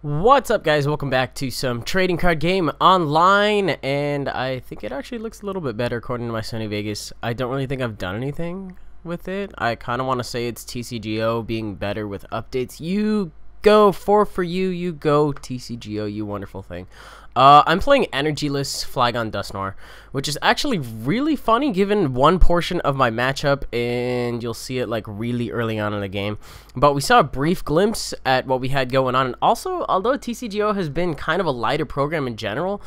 What's up, guys? Welcome back to some trading card game online, and I think it actually looks a little bit better according to my Sony Vegas. I don't really think I've done anything with it. I kind of want to say it's TCGO being better with updates. You go, for you, you go TCGO, you wonderful thing. I'm playing Energyless Flygon Dusknoir, which is actually really funny given one portion of my matchup, and you'll see it like really early on in the game. But we saw a brief glimpse at what we had going on, and also, although TCGO has been kind of a lighter program in general,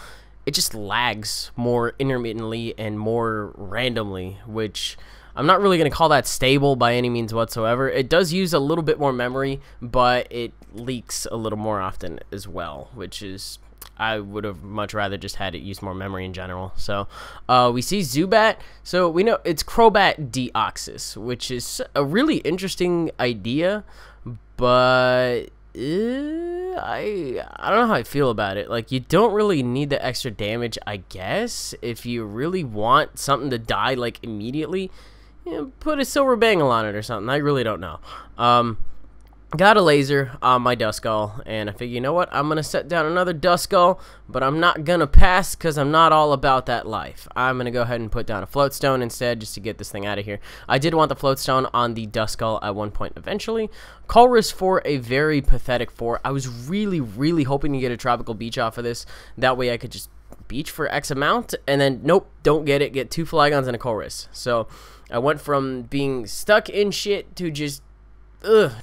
it just lags more intermittently and more randomly, which I'm not really going to call that stable by any means whatsoever. It does use a little bit more memory, but it leaks a little more often as well, which is... I would have much rather just had it use more memory in general. So we see Zubat. So we know it's Crobat Deoxys, which is a really interesting idea, but I don't know how I feel about it. Like, you don't really need the extra damage, I guess. If you really want something to die like immediately, you know, put a Silver Bangle on it or something. I really don't know. Got a laser on my Duskull, and I figure, you know what, I'm going to set down another Duskull, but I'm not going to pass because I'm not all about that life. I'm going to go ahead and put down a Float Stone instead just to get this thing out of here. I did want the Float Stone on the Duskull at one point eventually. Colress for a very pathetic 4. I was really hoping to get a Tropical Beach off of this. That way I could just beach for X amount, and then, nope, don't get it. Get 2 Flygons and a Colress. So I went from being stuck in shit to just...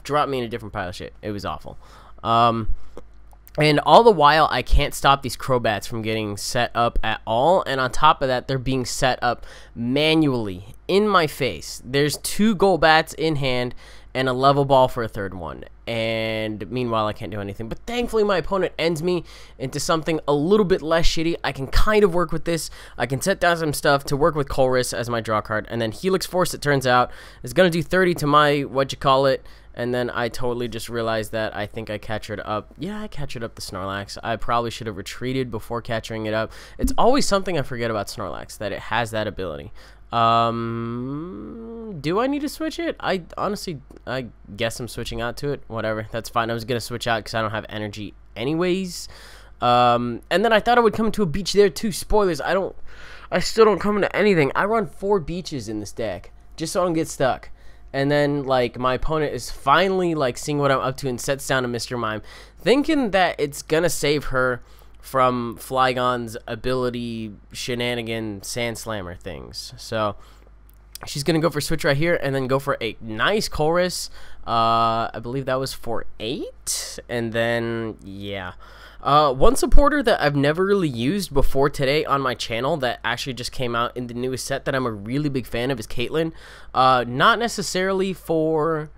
drop me in a different pile of shit. It was awful. And all the while, I can't stop these Crobats from getting set up at all. And on top of that, they're being set up manually in my face. There's 2 Golbats in hand and a level ball for a 3rd one. And meanwhile, I can't do anything. But thankfully, my opponent ends me into something a little bit less shitty. I can kind of work with this. I can set down some stuff to work with Colress as my draw card. And then Helix Force, it turns out, is going to do 30 to my, whatchamacallit. And then I totally just realized that I think I captured up. Yeah, I captured up the Snorlax. I probably should have retreated before capturing it up. It's always something I forget about Snorlax, that it has that ability. Do I need to switch it? I guess I'm switching out to it. Whatever, that's fine. I was gonna switch out because I don't have energy anyways. And then I thought I would come to a beach there too. Spoilers, I still don't come into anything. I run 4 beaches in this deck just so I don't get stuck. And then, like, my opponent is finally, like, seeing what I'm up to and sets down a Mr. Mime, thinking that it's gonna save her from Flygon's ability shenanigan Sand Slammer things. So she's gonna go for switch right here and then go for a nice Colress. I believe that was for 8. And then, yeah. One supporter that I've never really used before today on my channel that actually just came out in the newest set that I'm a really big fan of is Caitlyn. Not necessarily for...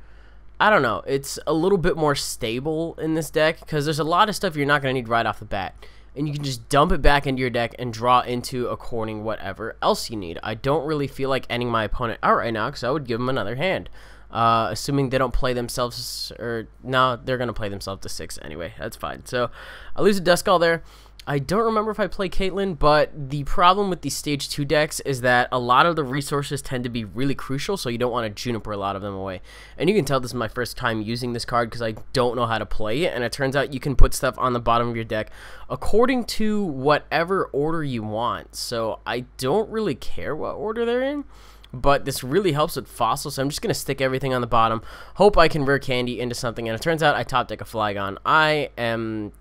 I don't know. It's a little bit more stable in this deck because there's a lot of stuff you're not going to need right off the bat. And you can just dump it back into your deck and draw into according whatever else you need. I don't really feel like ending my opponent out right now because I would give him another hand. Assuming they don't play themselves, or no, they're going to play themselves to 6 anyway. That's fine. So I lose a Duskull there. I don't remember if I play Caitlyn, but the problem with these stage 2 decks is that a lot of the resources tend to be really crucial, so you don't want to Juniper a lot of them away. And you can tell this is my first time using this card because I don't know how to play it, and it turns out you can put stuff on the bottom of your deck according to whatever order you want. So I don't really care what order they're in. But this really helps with fossils, so I'm just going to stick everything on the bottom. Hope I can rare candy into something, and it turns out I top deck a Flygon. I am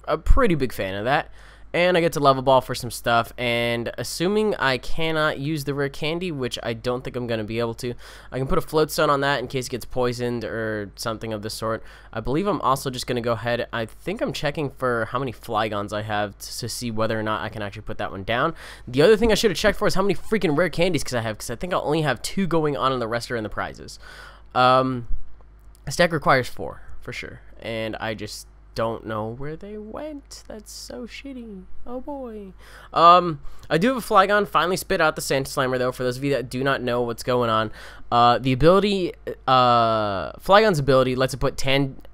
a pretty big fan of that. And I get to level ball for some stuff, and assuming I cannot use the rare candy, which I don't think I'm going to be able to, I can put a Float Stone on that in case it gets poisoned or something of the sort. I believe I'm also just going to go ahead, I think I'm checking for how many Flygons I have to see whether or not I can actually put that one down. The other thing I should have checked for is how many freaking rare candies I have, because I think I'll only have 2 going on and the rest are in the prizes. This deck requires 4, for sure, and I just... don't know where they went. That's so shitty. Oh boy. I do have a Flygon. Finally spit out the Sand Slammer though. For those of you that do not know what's going on, the ability, Flygon's ability lets it put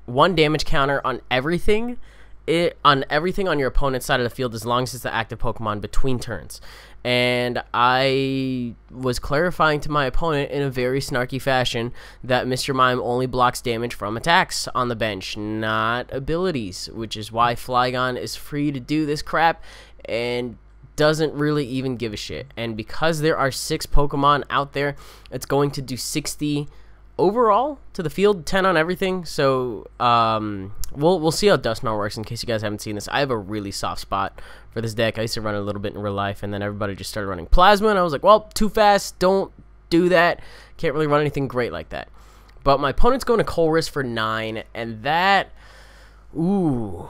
1 damage counter on everything, it on everything on your opponent's side of the field as long as it's the active Pokemon between turns. And I was clarifying to my opponent in a very snarky fashion that Mr. Mime only blocks damage from attacks on the bench, not abilities, which is why Flygon is free to do this crap and doesn't really even give a shit. And because there are 6 Pokemon out there, it's going to do 60 overall to the field, 10 on everything. So we'll see how Dusknoir works. In case you guys haven't seen this, I have a really soft spot for this deck. I used to run it a little bit in real life, and then everybody just started running Plasma, and I was like, well, too fast, don't do that. Can't really run anything great like that. But my opponent's going to Colress for 9, and that, ooh,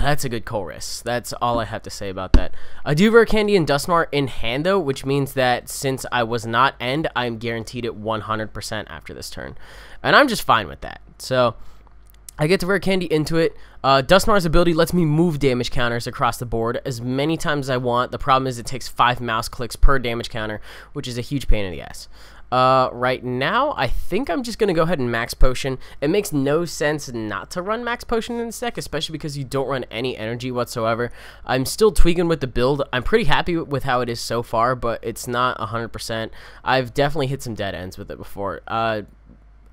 that's a good Colress. That's all I have to say about that. I do have Rare Candy and Dusknoir in hand, though, which means that since I was not end, I'm guaranteed it 100% after this turn. And I'm just fine with that. So I get to Rare Candy into it. Dusknoir's ability lets me move damage counters across the board as many times as I want. The problem is it takes 5 mouse clicks per damage counter, which is a huge pain in the ass. Right now, I think I'm just going to go ahead and Max Potion. It makes no sense not to run Max Potion in this deck, especially because you don't run any energy whatsoever. I'm still tweaking with the build. I'm pretty happy with how it is so far, but it's not 100%. I've definitely hit some dead ends with it before.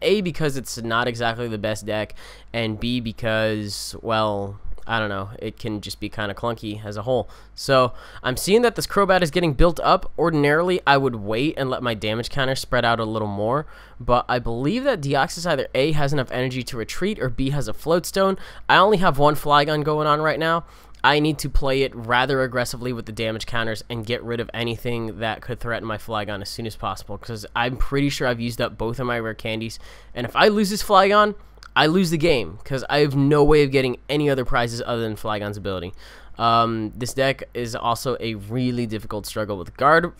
A, because it's not exactly the best deck, and B, because, well, I don't know, it can just be kind of clunky as a whole. So I'm seeing that this Crobat is getting built up. Ordinarily, I would wait and let my damage counter spread out a little more, but I believe that Deoxys either A, has enough energy to retreat, or B, has a Float Stone. I only have one Flygon going on right now. I need to play it rather aggressively with the damage counters and get rid of anything that could threaten my Flygon as soon as possible, because I'm pretty sure I've used up both of my rare candies, and if I lose this Flygon, I lose the game, because I have no way of getting any other prizes other than Flygon's ability. This deck is also a really difficult struggle with Garbodor,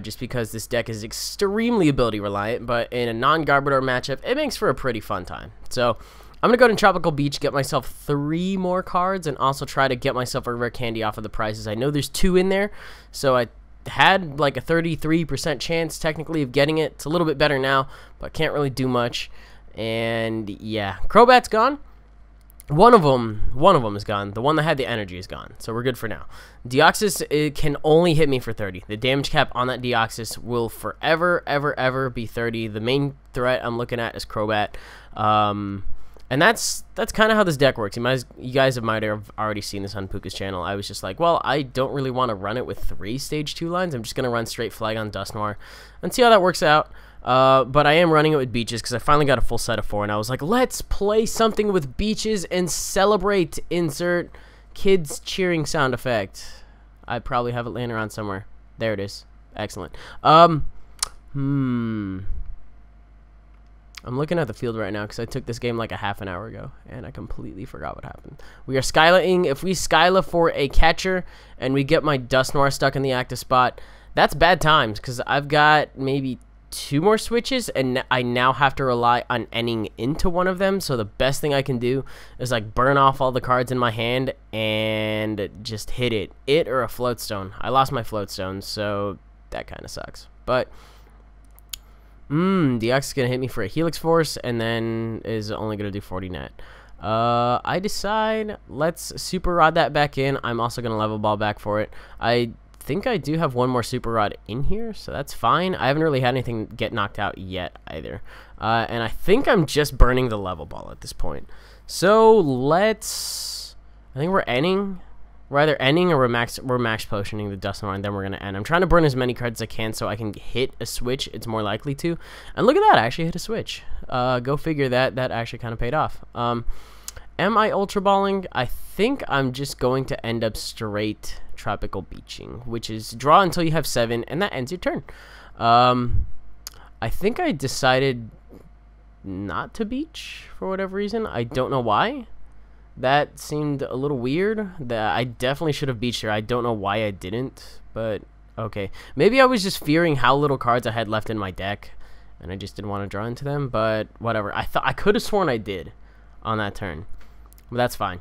just because this deck is extremely ability reliant, but in a non-Garbodor matchup, it makes for a pretty fun time. So I'm going to go to Tropical Beach, get myself 3 more cards, and also try to get myself a rare candy off of the prizes. I know there's 2 in there, so I had like a 33% chance technically of getting it. It's a little bit better now, but can't really do much. And yeah, Crobat's gone. One of them is gone. The one that had the energy is gone, so we're good for now. Deoxys, it can only hit me for 30. The damage cap on that Deoxys will forever, ever be 30. The main threat I'm looking at is Crobat. And that's kind of how this deck works. You guys might have already seen this on Puka's channel. I was just like, well, I don't really want to run it with 3 stage 2 lines. I'm just going to run straight Flygon Dusknoir and see how that works out. But I am running it with Beaches because I finally got a full set of 4. And I was like, let's play something with Beaches and celebrate. Insert kids cheering sound effect. I probably have it laying around somewhere. There it is. Excellent. I'm looking at the field right now because I took this game like a half an hour ago, and I completely forgot what happened. We are Skylaing. If we Skyla for a catcher and we get my Dusknoir stuck in the active spot, that's bad times because I've got maybe 2 more switches, and I now have to rely on ending into one of them. So the best thing I can do is like burn off all the cards in my hand and just hit it. It or a Float Stone. I lost my Float Stone, so that kind of sucks. But Deoxys is going to hit me for a Helix Force, and then is only going to do 40 net. I decide, let's Super Rod that back in. I'm also going to Level Ball back for it. I think I do have 1 more Super Rod in here, so that's fine. I haven't really had anything get knocked out yet either. And I think I'm just burning the Level Ball at this point. So let's, I think we're ending. We're either ending or we're max potioning the Dusknoir, and then we're going to end. I'm trying to burn as many cards as I can so I can hit a switch. It's more likely to. And look at that. I actually hit a switch. Go figure that. That actually kind of paid off. Am I Ultra Balling? I think I'm just going to end up straight Tropical Beaching, which is draw until you have 7, and that ends your turn. I think I decided not to beach for whatever reason. I don't know why. That seemed a little weird. That I definitely should have beached her. I don't know why I didn't, but okay. Maybe I was just fearing how little cards I had left in my deck, and I just didn't want to draw into them, but whatever. I could have sworn I did on that turn, but that's fine.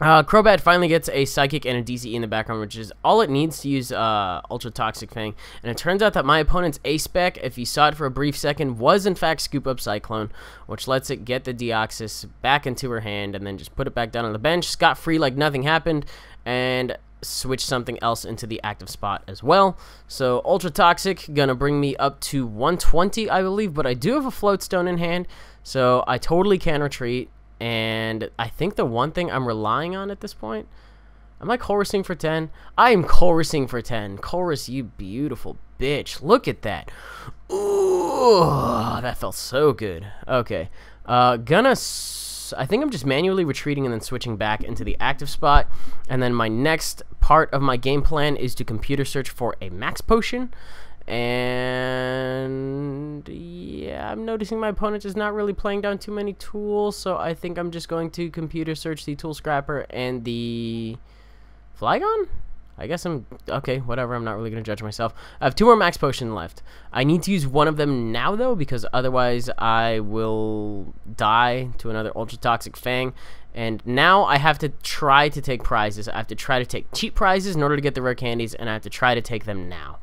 Crobat finally gets a Psychic and a DCE in the background, which is all it needs to use Ultra Toxic Fang. And it turns out that my opponent's A-Spec, if you saw it for a brief second, was in fact Scoop Up Cyclone, which lets it get the Deoxys back into her hand and then just put it back down on the bench, scot-free like nothing happened, and switch something else into the active spot as well. So Ultra Toxic gonna bring me up to 120, I believe, but I do have a Float Stone in hand, so I totally can retreat. And I think the one thing I'm relying on at this point, am I chorusing for 10? I am chorusing for 10. Chorus, you beautiful bitch. Look at that. Ooh, that felt so good. Okay. I think I'm just manually retreating and then switching back into the active spot. And then my next part of my game plan is to computer search for a max potion. And yeah, I'm noticing my opponent is not really playing down too many tools, so I think I'm just going to computer search the Tool Scrapper and the Flygon? I guess I'm okay, whatever. I'm not really going to judge myself. I have 2 more max potions left. I need to use one of them now, though, because otherwise I will die to another Ultra Toxic Fang. And now I have to try to take prizes. I have to try to take cheap prizes in order to get the rare candies, and I have to try to take them now.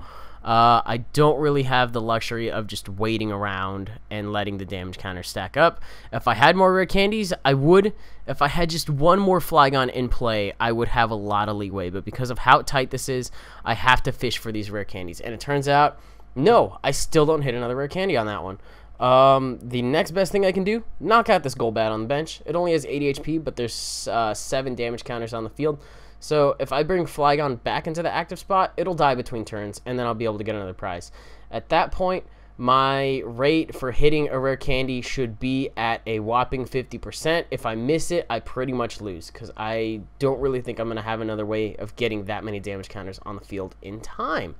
I don't really have the luxury of just waiting around and letting the damage counter stack up. If I had more rare candies, I would. If I had just one more Flygon in play, I would have a lot of leeway. But because of how tight this is, I have to fish for these rare candies. And it turns out, no, I still don't hit another rare candy on that one. The next best thing I can do, knock out this Golbat on the bench. It only has 80 HP, but there's 7 damage counters on the field. So if I bring Flygon back into the active spot, it'll die between turns, and then I'll be able to get another prize. At that point, my rate for hitting a rare candy should be at a whopping 50%. If I miss it, I pretty much lose, because I don't really think I'm going to have another way of getting that many damage counters on the field in time.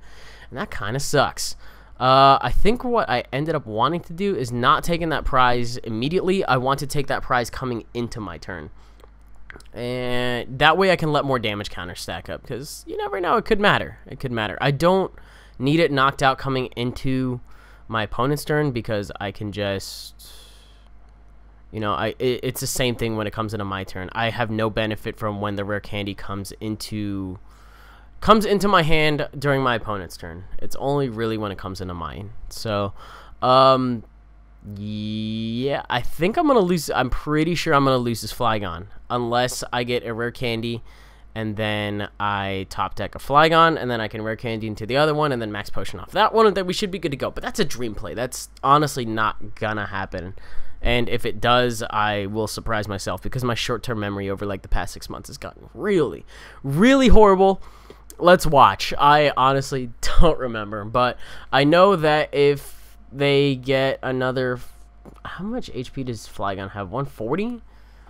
And that kind of sucks. I think what I ended up wanting to do is not taking that prize immediately. I want to take that prize coming into my turn. And that way I can let more damage counters stack up, because you never know, it could matter. It could matter. I don't need it knocked out coming into my opponent's turn, because I can just, you know, it's the same thing when it comes into my turn. I have no benefit from when the rare candy comes into my hand during my opponent's turn. It's only really when it comes into mine. So yeah, I think I'm gonna lose. I'm pretty sure I'm gonna lose this Flygon unless I get a rare candy and then I top deck a Flygon, and then I can rare candy into the other one and then max potion off that one, and then we should be good to go. But that's a dream play. That's honestly not gonna happen. And if it does, I will surprise myself, because my short-term memory over like the past 6 months has gotten really, really horrible. Let's watch. I honestly don't remember, but I know that if they get another, how much HP does Flygon have? 140?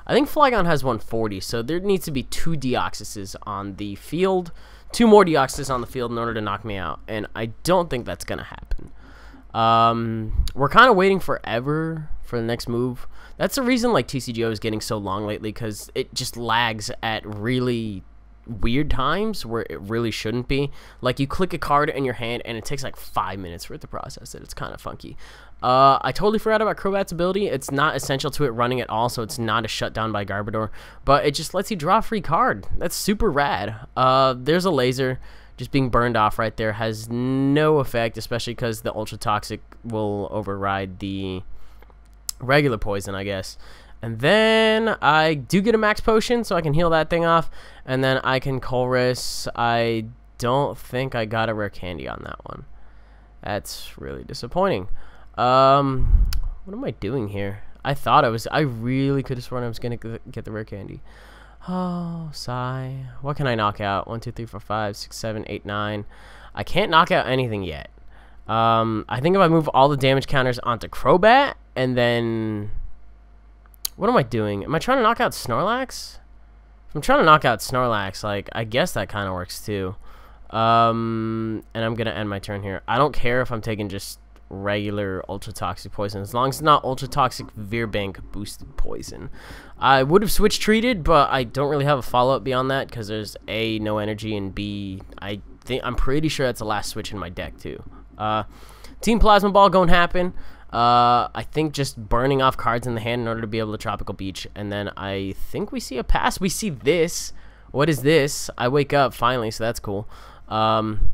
I think Flygon has 140, so there needs to be 2 Deoxyses on the field, 2 more Deoxys on the field in order to knock me out, and I don't think that's gonna happen. We're kind of waiting forever for the next move. That's the reason like TCGO is getting so long lately, because it just lags at really weird times where it really shouldn't be. Like, you click a card in your hand and it takes like 5 minutes for it to process it. It's kind of funky. I totally forgot about Crobat's ability. It's not essential to it running at all, so it's not a shutdown by Garbodor, but it just lets you draw a free card. That's super rad. There's a laser just being burned off right there. Has no effect, especially because the Ultra Toxic will override the regular poison, I guess. And then I do get a max potion, so I can heal that thing off. And then I can Colress. I don't think I got a rare candy on that one. That's really disappointing. What am I doing here? I thought I really could have sworn I was going to get the rare candy. Oh, sigh. What can I knock out? 1, 2, 3, 4, 5, 6, 7, 8, 9. I can't knock out anything yet. I think if I move all the damage counters onto Crobat, and then... what am I doing? Am I trying to knock out Snorlax? If I'm trying to knock out Snorlax, like, I guess that kind of works too. And I'm going to end my turn here. I don't care if I'm taking just regular Ultra Toxic Poison, as long as it's not Ultra Toxic Veerbank boosted poison. I would have switch treated, but I don't really have a follow-up beyond that, because there's A, no energy, and B, I'm pretty sure that's the last switch in my deck too. Team Plasma Ball going to happen. I think just burning off cards in the hand in order to be able to Tropical Beach. And then I think we see a pass. We see this. What is this? I wake up finally, so that's cool. And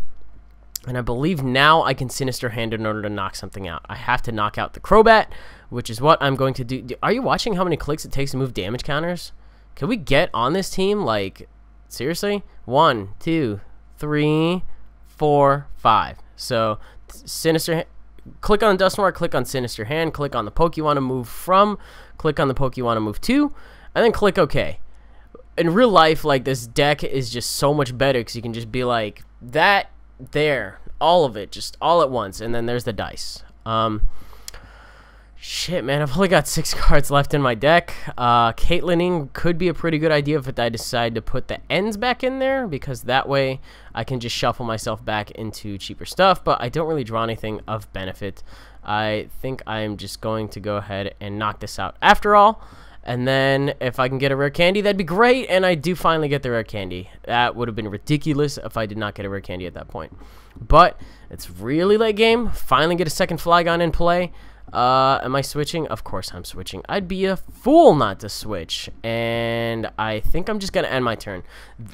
I believe now I can Sinister Hand in order to knock something out. I have to knock out the Crobat, which is what I'm going to do. Are you watching how many clicks it takes to move damage counters? Can we get on this team? Like, seriously? 1, 2, 3, 4, 5. So, Sinister, click on Dusknoir, click on Sinister Hand, click on the poke you want to move from, click on the poke you want to move to, and then click OK. In real life, like, this deck is just so much better because you can just be like, that, there, all of it, just all at once, and then there's the dice. Shit, man, I've only got 6 cards left in my deck. Caitlining could be a pretty good idea if I decide to put the ends back in there, because that way I can just shuffle myself back into cheaper stuff, but I don't really draw anything of benefit. I think I'm just going to go ahead and knock this out after all. And then if I can get a rare candy, that'd be great. And I do finally get the rare candy. That would have been ridiculous if I did not get a rare candy at that point. But it's really late game. Finally get a second Flygon in play. Am I switching? Of course I'm switching. I'd be a fool not to switch. And I think I'm just going to end my turn.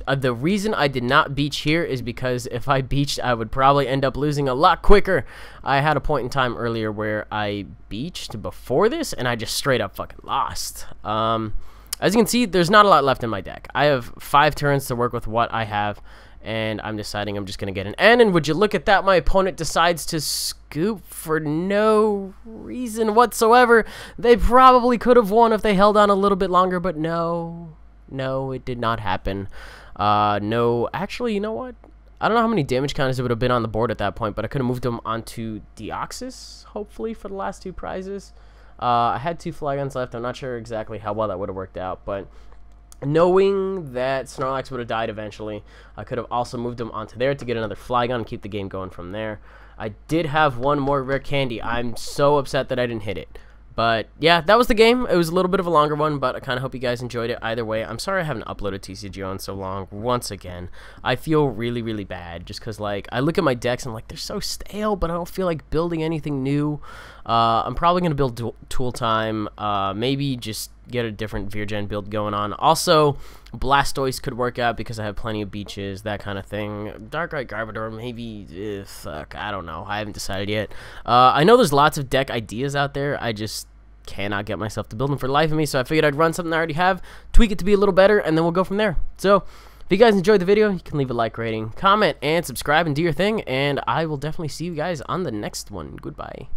The reason I did not beach here is because if I beached, I would probably end up losing a lot quicker. I had a point in time earlier where I beached before this, and I just straight up fucking lost. As you can see, there's not a lot left in my deck. I have 5 turns to work with what I have, and I'm deciding I'm just going to get an N, and would you look at that, my opponent decides to scoop for no reason whatsoever. They probably could have won if they held on a little bit longer, but no, it did not happen. No, actually, you know what? I don't know how many damage counters it would have been on the board at that point, but I could have moved them onto Deoxys, hopefully, for the last 2 prizes. I had 2 Flygons left. I'm not sure exactly how well that would have worked out, but knowing that Snorlax would have died eventually, I could have also moved him onto there to get another Flygon and keep the game going from there. I did have 1 more rare candy. I'm so upset that I didn't hit it. But yeah, that was the game. It was a little bit of a longer one, but I kind of hope you guys enjoyed it either way. I'm sorry I haven't uploaded TCGO in so long. Once again, I feel really, really bad just because, like, I look at my decks and, like, they're so stale, but I don't feel like building anything new. I'm probably going to build Tool Time, maybe just get a different Virgen build going on. Also, Blastoise could work out because I have plenty of beaches, that kind of thing. Darkrai Garbodor, maybe, fuck, I don't know. I haven't decided yet. I know there's lots of deck ideas out there. I just cannot get myself to build them for the life of me, so I figured I'd run something I already have, tweak it to be a little better, and then we'll go from there. So, if you guys enjoyed the video, you can leave a like, rating, comment, and subscribe, and do your thing, and I will definitely see you guys on the next one. Goodbye.